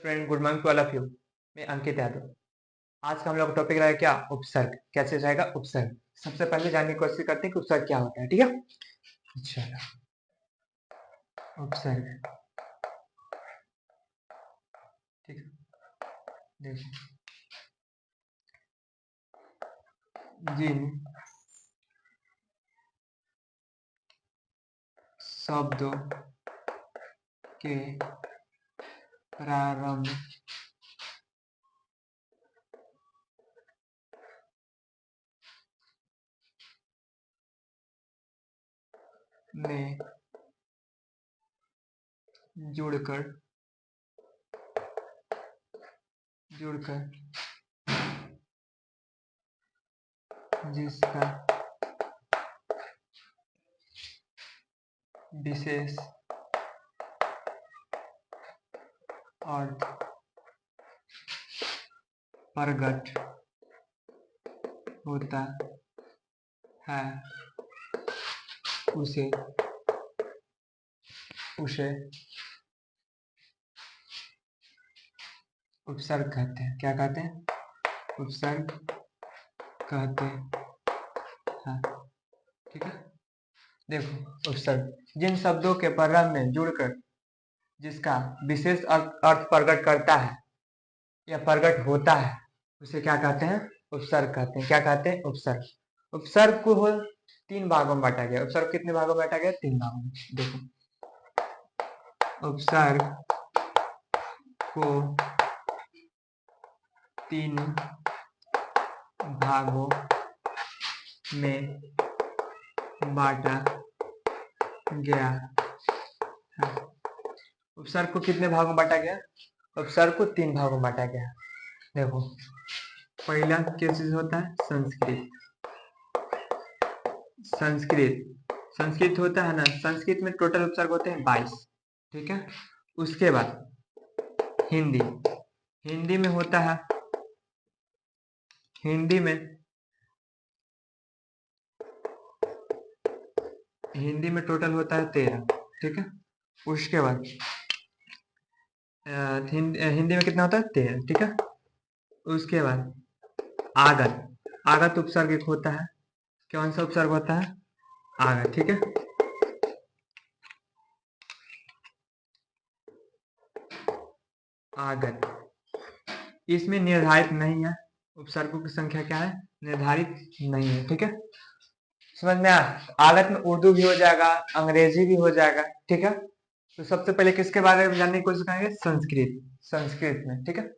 Friend, good morning to all of you. मैं अंकित यादव। आज का हम लोग का टॉपिक रहेगा क्या? उपसर्ग। कैसे रहेगा? उपसर्ग। सबसे पहले जानने की कोशिश करते हैं कि उपसर्ग क्या होता है। ठीक है, चलो। उपसर्ग, ठीक है, देखो, जिन शब्दों के प्रारंभ में जुड़कर जुड़कर जिसका विशेष अर्थ प्रकट होता है, उसे उसे उपसर्ग कहते हैं। क्या कहते हैं? उपसर्ग कहते हैं। ठीक है, देखो, उपसर्ग जिन शब्दों के प्रारंभ में जुड़कर जिसका विशेष अर्थ प्रकट करता है या प्रकट होता है, उसे क्या कहते हैं? उपसर्ग कहते हैं। क्या कहते हैं? उपसर्ग। उपसर्ग को तीन भागों में बांटा गया। उपसर्ग कितने भागों में बांटा गया? तीन भागों में। देखो, उपसर्ग को तीन भागों में बांटा गया है। उपसर्ग को कितने भागों में बांटा गया? उपसर्ग को तीन भागों में बांटा गया। देखो, पहला क्या चीज होता है? संस्कृत। संस्कृत संस्कृत होता है ना, संस्कृत में टोटल उपसर्ग होते हैं 22। ठीक है, उसके बाद हिंदी। हिंदी में होता है, हिंदी में टोटल होता है 13। ठीक है, उसके बाद हिंदी में कितना होता है? 13। ठीक है, उसके बाद आगत। आगत उपसर्ग एक होता है। कौन सा उपसर्ग होता है? आगत। ठीक है, आगत इसमें निर्धारित नहीं है। उपसर्गों की संख्या क्या है? निर्धारित नहीं है। ठीक है, समझ में आया? आगत में उर्दू भी हो जाएगा, अंग्रेजी भी हो जाएगा। ठीक है, तो सबसे पहले किसके बारे में जानने की कोशिश करेंगे? संस्कृत। संस्कृत में। ठीक है,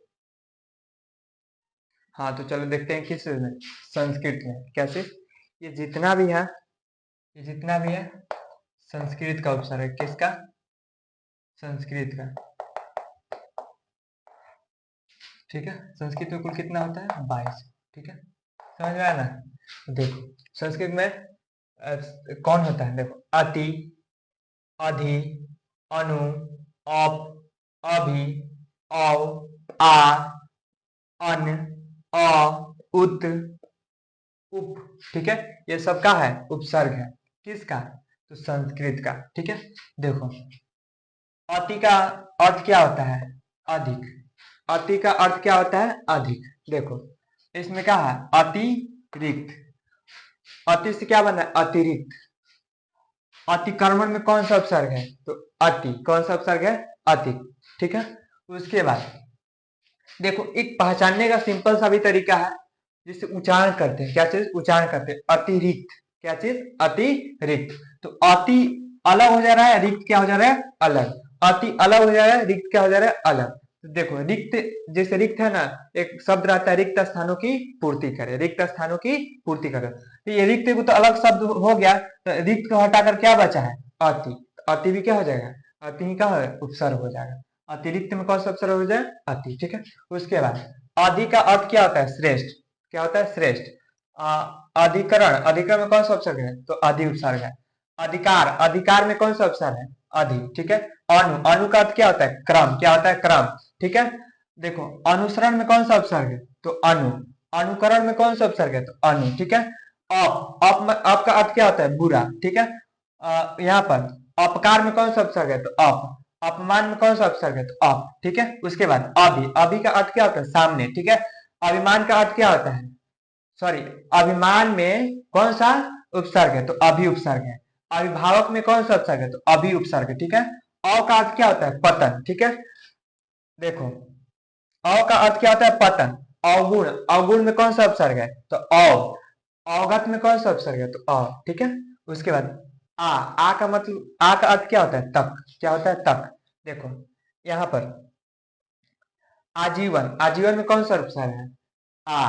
हाँ, तो चलो देखते हैं किस में। संस्कृत में कैसे? ये जितना भी है, ये जितना भी है संस्कृत का उपसर्ग है। किसका? संस्कृत का। ठीक है, संस्कृत में कुल कितना होता है? 22। ठीक है, समझ में आया ना? देखो, संस्कृत में कौन होता है? देखो, अति, अधि, अनु, अप, अभि, औ, आ, अन, अ, उत, उप। ठीक है, ये सब का है? उपसर्ग है। किसका? तो संस्कृत का। ठीक है, देखो, अति का अर्थ क्या होता है? अधिक। अति का अर्थ क्या होता है? अधिक। देखो, इसमें क्या है? अतिरिक्त। अति से क्या बना है? अतिरिक्त। अतिक्रमण में कौन सा उपसर्ग है? तो अति। कौन सा उपसर्ग है? अति। ठीक है, उसके बाद देखो, एक पहचानने का सिंपल सा भी तरीका है जिससे उच्चारण करते हैं। क्या चीज उच्चारण करते हैं? अतिरिक्त। क्या चीज? अतिरिक्त। तो अति अलग हो जा रहा है, रिक्त क्या हो जा रहा है? अलग। अति अलग हो जा रहा है, रिक्त क्या हो जा रहा है? अलग। तो देखो, रिक्त, जैसे रिक्त है ना, एक शब्द रहता है, रिक्त स्थानों की पूर्ति करे। रिक्त स्थानों की पूर्ति करे, तो ये रिक्त को तो अलग शब्द हो गया, तो रिक्त को हटाकर क्या बचा है? अति। अति भी क्या हो जाएगा? अति ही का उपसर्ग हो जाएगा। अतिरिक्त में कौन सा उपसर्ग हो जाए? अति। ठीक है, उसके बाद आदि का अर्थ क्या होता है? श्रेष्ठ। क्या होता है? श्रेष्ठ। अधिकरण। अधिकरण में कौन सा उपसर्ग है? तो अधि उपसर्ग है। अधिकार। अधिकार में कौन सा उपसर्ग है? अधि। ठीक है, अनु। अनु का अर्थ क्या होता है? क्रम। क्या होता है? क्रम। ठीक है, देखो, अनुसरण में कौन सा उपसर्ग है? तो अनु। अनुकरण में कौन सा उपसर्ग है? तो अनु। ठीक है, अप का अर्थ क्या होता है? बुरा। ठीक है, यहाँ पर अपकार में कौन सा उपसर्ग है? तो अप। अपमान में कौन सा उपसर्ग है? तो अप, ठीक है। उसके बाद अभी, अभी का अर्थ क्या होता है? सामने, ठीक है। अभिमान का अर्थ क्या होता है? सॉरी, अभिमान में कौन सा उपसर्ग है? तो अभी उपसर्ग है। अभिभावक में कौन सा उपसर्ग है? तो अभी उपसर्ग है, ठीक है। अ का अर्थ क्या होता है? पतन, ठीक है। देखो, अ का अर्थ क्या होता है? पतन। अवगुण, अवगुण में कौन सा उपसर्ग है? तो अव। अवगत में कौन सा उपसर्ग है? तो अ, ठीक है। उसके बाद आ का मतलब, आ का अर्थ क्या होता है? तक, क्या होता है? तक। देखो यहाँ पर आजीवन, आजीवन में कौन सा उपसर्ग है? आ।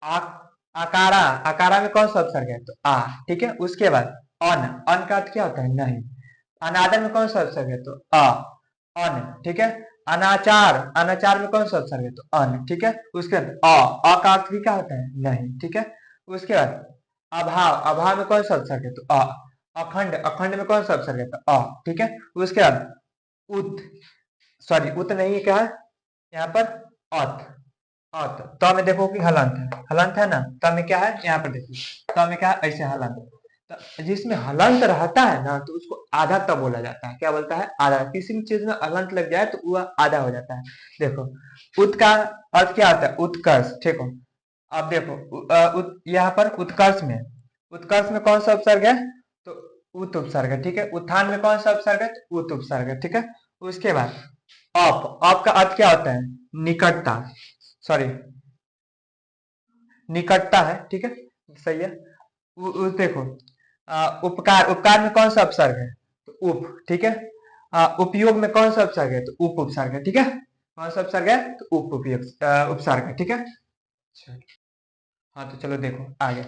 आ, आकारा, आकारा में कौन सा उपसर्ग है? तो आ, ठीक है। उसके बाद अन, अन का अर्थ क्या होता है? नहीं। अनादर में कौन सा उपसर्ग है? तो अ, अन, ठीक है। अनाचार, अनाचार में कौन सा उपसर्ग है? तो अन, ठीक है। उसके बाद अ का अर्थ भी क्या होता है? नहीं, ठीक है। उसके बाद अभाव, अभाव में कौन सा उपसर्ग है? तो अ। अखंड, अखंड में कौन सा उपसर्ग है? तो अ, ठीक है। उसके बाद उत, सॉरी उत नहीं है, क्या है यहाँ पर? अत, अत। तो में देखो कि हलंत है, हलंत है ना। तो में क्या है यहाँ पर? देखिए तो में क्या है? ऐसे हलंत। तो जिसमें हलंत रहता है ना, तो उसको आधा तब बोला जाता है। क्या बोलता है? आधा। किसी भी चीज में हलंत लग जाए तो वह आधा हो जाता है। देखो, उत का अर्थ क्या आता है? उत्कर्ष, ठीक हो। अब देखो यहाँ पर उत्कर्ष में, उत्कर्ष में कौन सा उपसर्ग है? तो उत उपसर्ग है, ठीक है। उत्थान में कौन सा उपसर्ग है? तो उत उपसर्ग है, ठीक है। उसके बाद अप का अर्थ क्या होता है? निकटता, सॉरी निकटता है, ठीक है। सही है। देखो उपकार, उपकार में कौन सा उपसर्ग है? तो उप, ठीक है। उपयोग में कौन सा उपसर्ग है? तो उप उपसर्ग है, ठीक है। कौन सा उपसर्ग है? तो उप उपयोग उपसर्ग है, ठीक है। चलो, हाँ तो चलो देखो आगे।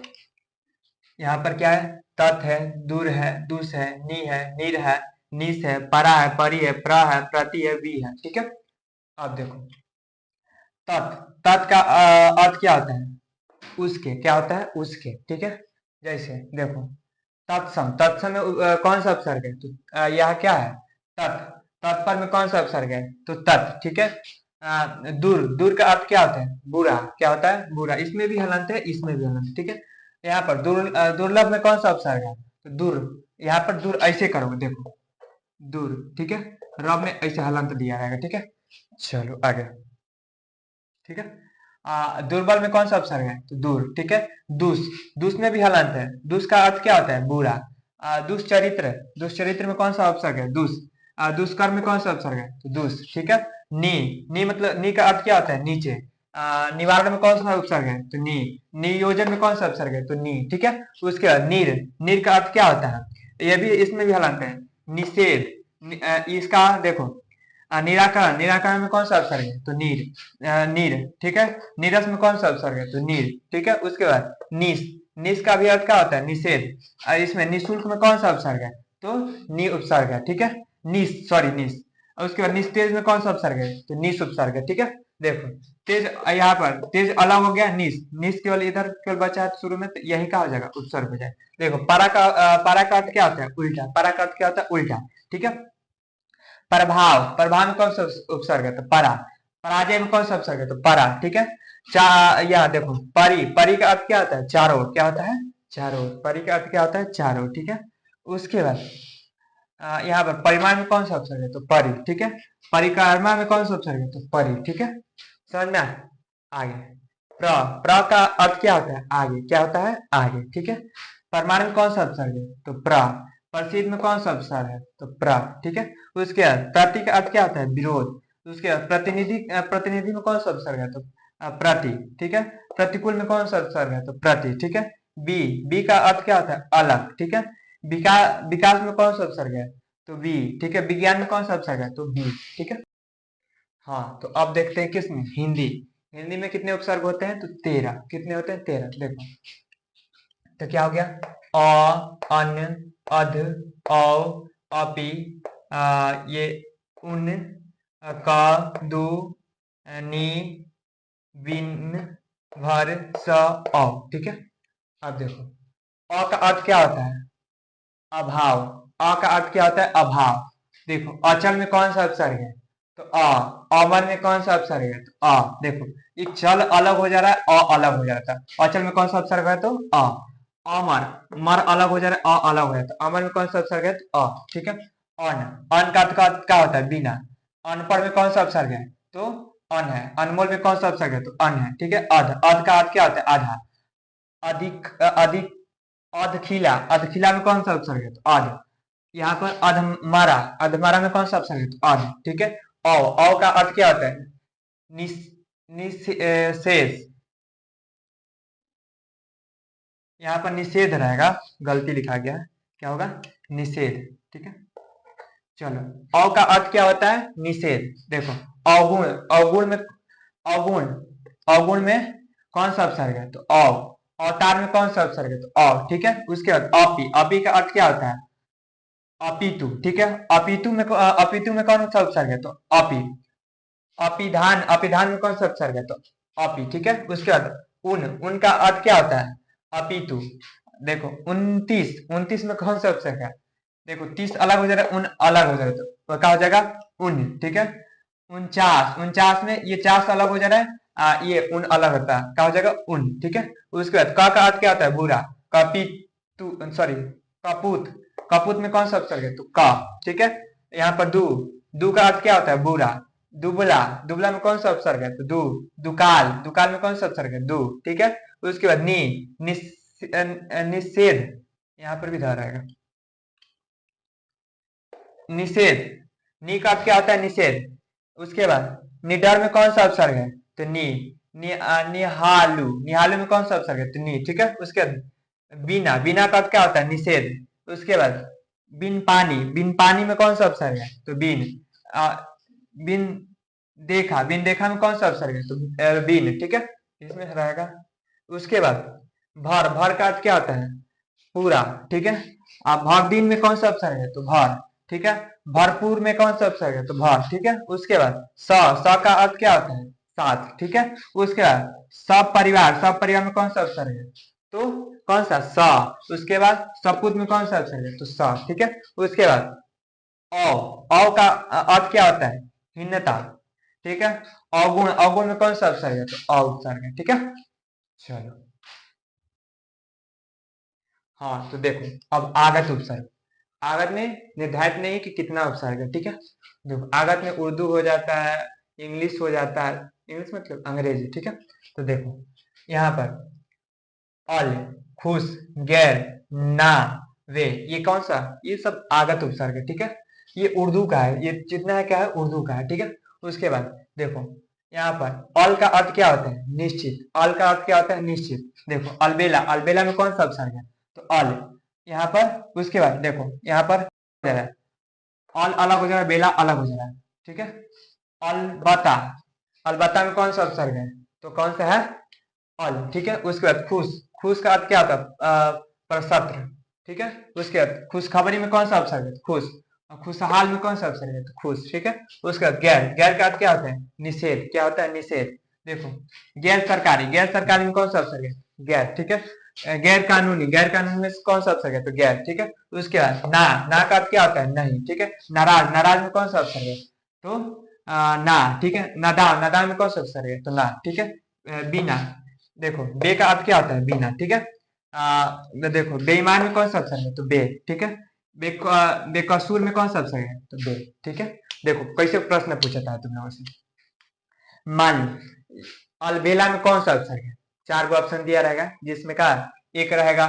यहाँ पर क्या है? तत् है, दूर है, दुस है, नी है, नीर है, निस है, परा है, परी है, प्र है, प्रति है, वी है, ठीक है। अब देखो तत्, तत् का अर्थ क्या होता है? उसके, क्या होता है? उसके, ठीक है। जैसे देखो तत्सम, तत्सम में कौन सा उपसर्ग है? तो यह क्या है? तत्, तत्पर में कौन सा उपसर्ग है? तो तत्, ठीक है। दूर, दूर का अर्थ क्या होता है? बुरा, क्या होता है? बुरा। इसमें भी हलंत है, इसमें भी हलंत, ठीक है। यहाँ पर दुर्लभ में कौन सा उपसर्ग है? तो दूर। यहाँ पर दूर ऐसे करोगे, देखो दूर, ठीक है। रब में ऐसे हलंत दिया रहेगा, ठीक है। चलो आगे, ठीक है। दुर्बल में कौन सा उपसर्ग है? तो दूर, ठीक है। दुस, दुस में भी हलंत है। दुस का अर्थ क्या होता है? बुरा। दुष्चरित्र, दुष्चरित्र में कौन सा उपसर्ग है? दुस। दुष्कर्म में कौन सा उपसर्ग है? तो दुस, ठीक है। नी, नी मतलब, नी का अर्थ क्या होता है? नीचे। निवारण में कौन सा उपसर्ग है? तो नी। नियोजन में कौन सा उपसर्ग है? तो नी, ठीक है। उसके बाद नीर, नीर का अर्थ क्या होता है? ये भी, इसमें भी हलंत है। निषेध, इसका देखो निराकरण, निराकरण में कौन सा उपसर्ग है? तो नीर, नीर, ठीक है। नीरस में कौन सा उपसर्ग है? तो नीर, ठीक है। उसके बाद निस, निस का भी अर्थ क्या होता है? निषेध। इसमें निःशुल्क में कौन सा उपसर्ग है? तो नी उपसर्ग है, ठीक है। निस, सॉरी निस। और उसके बाद निस्तेज में कौन सा उपसर्ग है? तो निस उपसर्ग है, ठीक है। देखो तेज, यहाँ पर तेज अलग हो गया, निस, निस केवल इधर केवल बचा है शुरू में, तो यही का हो जाएगा? उपसर्ग हो जाए। देखो पारा का अर्थ क्या होता है? उल्टा। पारा का अर्थ क्या होता है? उल्टा, ठीक है। प्रभाव, प्रभाव में कौन सा उपसर्ग है? तो परा। पराजय में कौन सा उपसर्ग है? तो परा, ठीक है। यह देखो परी, परी का अर्थ क्या होता है? चारों ओर, क्या होता है? चारों ओर। परी का अर्थ क्या होता है? चारों ओर, ठीक है। उसके बाद यहाँ पर परिमाण में कौन सा उपसर्ग है? तो परी, ठीक है। परिक्रमा में कौन सा उपसर्ग है? तो परी, ठीक है। समझ में आया? आगे प्र, प्र का अर्थ क्या होता है? आगे, क्या होता है? आगे, ठीक है। परमाणु में कौन सा उपसर्ग है? तो प्र। प्रसिद्ध में कौन सा उपसर्ग है? तो प्र, ठीक है। उसके बाद प्रति का अर्थ क्या होता है? विरोध। उसके बाद प्रतिनिधि, प्रतिनिधि में कौन सा उपसर्ग है? तो प्रति, ठीक है। प्रतिकूल में कौन सा उपसर्ग है? तो प्रति, ठीक है। बी, बी का अर्थ क्या होता है? अलग, ठीक है। विकास में कौन सा उपसर्ग है? तो वी, ठीक है। विज्ञान में कौन सा उपसर्ग है? तो वी, ठीक है। हाँ तो अब देखते हैं किसमें? हिंदी। हिंदी में कितने उपसर्ग होते हैं? तो 13। कितने होते हैं? 13। देखो तो क्या हो गया? अ, अन, अध, औ, अपि, ये उन, क, दु, नी, विन, भर, स, औ, ठीक है। अब देखो अ का अर्थ क्या होता है? अभाव। अ का अर्थ क्या होता है? अभाव। देखो अचल में कौन सा उपसर्ग है? तो अमर में कौन सा उपसर्ग है? तो देखो एक चल अलग हो जा रहा है, अ अलग हो जा रहा था। अचल में कौन सा उपसर्ग है? तो अमर, मर अलग हो जा रहा है, अ अलग हो जाता है। अमर में कौन सा उपसर्ग है? तो ठीक है। अन, अन का अर्थ क्या होता है? बिना। अनपढ़ में कौन सा उपसर्ग है? तो अन है। अनमोल में कौन सा उपसर्ग है? तो अन है। ठीक है। अध, अध का अर्थ क्या होता है? आधा। अधिक, अधिक, अधखिला, अधखिला में कौन सा उपसर्ग है? तो अध। यहाँ पर अधमारा, अधमारा में कौन सा उपसर्ग है? तो अध। ठीक है। औ, औ का अर्थ क्या होता है? निस, शेष। यहाँ पर निषेध रहेगा, गलती लिखा गया है। क्या होगा? निषेध। ठीक है। चलो, औ का अर्थ क्या होता है? निषेध। देखो, अवगुण, अवगुण में, अवगुण, अवगुण में कौन सा उपसर्ग है? तो अव। अवतार में कौन सा उपसर्ग है? तो अव। ठीक है। उसके बाद अपी, अपी का अर्थ क्या होता है? अपितु। ठीक है। अपितु में, अपितु में कौन सा उपसर्ग है? तो अपी। अपिधान, अपिधान में कौन सा उपसर्ग है? तो अपी। ठीक है। उसके बाद उन, उनका अर्थ क्या होता है? अपितु। देखो, 29, 29 में कौन सा उपसर्ग है? देखो, 30 अलग हो जाएगा, उन अलग हो जाएगा, तो क्या हो जाएगा? उन। ठीक है। 49, 49 में ये 4 अलग हो जा रहा है, ये उन अलग होता है, क्या हो जाएगा? उन। ठीक है। उसके बाद का अर्थ क्या होता है? बुरा। कपितु, सॉरी, कपूत, कपूत में कौन सा उपसर्ग है? तो का। ठीक है। यहाँ पर दू, दू का अर्थ क्या होता है? बुरा। दुबला, दुबला में कौन सा उपसर्ग है? तो दू। दुकाल, दुकाल में कौन सा उपसर्ग है? दू। ठीक है। उसके बाद नी, निषेध, यहाँ पर भी धारा रहेगा, निषेध। नी का अर्थ क्या होता है? निषेध। उसके बाद निडर में कौन सा उपसर्ग है? तो नी। निहालू, निहालू में कौन सा उपसर्ग है? तो नी। ठीक है। उसके बाद बिना, बिना का अर्थ क्या होता है? निषेध। उसके बाद बिन पानी, बिन पानी में कौन सा उपसर्ग है? तो बिन। बिन देखा, बिन देखा में कौन सा उपसर्ग है? तो बिन। ठीक है। इसमें रहेगा। उसके बाद भर, भर का अर्थ क्या होता है? पूरा। ठीक है। अब भर दिन में कौन सा उपसर्ग है? तो भर। ठीक है। भरपूर में कौन सा उपसर्ग है? तो भर। ठीक है। उसके बाद स का अर्थ क्या होता है? साथ। ठीक है। उसके बाद सब परिवार, सब परिवार में कौन सा उपसर्ग है? तो कौन सा? स। उसके बाद सपूत में कौन सा उपसर्ग है? तो स। ठीक है। उसके बाद औ, औ का अर्थ क्या होता है? हीनता। ठीक है। अवगुण, अवगुण में कौन सा उपसर्ग है? तो अ उपसर्ग है। ठीक है। चलो, हाँ, तो देखो, अब आगत उपसर्ग। आगत में निर्धारित नहीं कि कितना उपसर्ग है। ठीक है। देखो, आगत में उर्दू हो जाता है, इंग्लिश हो जाता है, इंग्लिश मतलब अंग्रेजी। ठीक है। तो देखो, यहाँ पर अल, खुश, गैर, ना, वे, ये कौन सा? ये सब आगत उपसर्ग है। ठीक है। ये उर्दू का है, ये जितना है क्या है? उर्दू का है। ठीक है। उसके बाद देखो, यहाँ पर अल का अर्थ क्या होता है? निश्चित। अल का अर्थ क्या होता है? निश्चित। देखो, अलबेला, अलबेला में कौन सा उपसर्ग है? तो अल। यहाँ पर उसके बाद देखो, यहाँ पर अल अलग हो जा रहा है, बेला अलग हो जा रहा है। ठीक है। अलबत्ता, अलबत्ता में कौन सा उपसर्ग है? तो कौन सा है? अल। ठीक है। उसके बाद खुश, खुश का अर्थ क्या होता है? प्रसत्र। ठीक है। उसके बाद खुशखबरी में कौन सा उपसर्ग है? तो खुश। और खुशहाल में कौन सा उपसर्ग है? तो खुश। ठीक है। उसके बाद गैर, गैर का अर्थ क्या होता है? निषेध। क्या होता है? निषेध। देखो, गैर सरकारी, गैर सरकारी में कौन सा उपसर्ग है? गैर। ठीक है। गैर कानूनी, गैर कानूनी में कौन सा उपसर्ग है? तो गैर। ठीक है। उसके बाद ना, ना का अर्थ क्या होता है? नहीं। ठीक है। नाराज, नाराज में कौन सा उपसर्ग है? तो ना। ठीक है। नादान, नादान में कौन सा उपसर्ग है? तो ना। ठीक है। बिना, देखो, बे का अर्थ क्या होता है? बिना। ठीक है। देखो, बेईमान में कौन सा उपसर्ग है? तो बे। ठीक है। बेकसूर में कौन सा उपसर्ग है? तो बे। ठीक है। देखो, कैसे प्रश्न पूछा था तुम लोगों से। मान लो, अलबेला में कौन सा उपसर्ग है? 4 गो ऑप्शन दिया रहेगा, जिसमें का एक रहेगा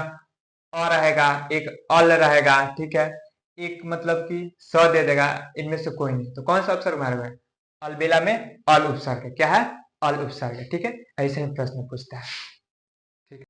अ रहेगा, एक अल रहेगा। ठीक है। एक मतलब कि स दे देगा, इनमें से कोई नहीं, तो कौन सा उपसर्ग मारोगे? अलबेला में अल उपसर्ग है। क्या है? अल उपसर्ग है। ठीक है। ऐसे ही प्रश्न पूछता है।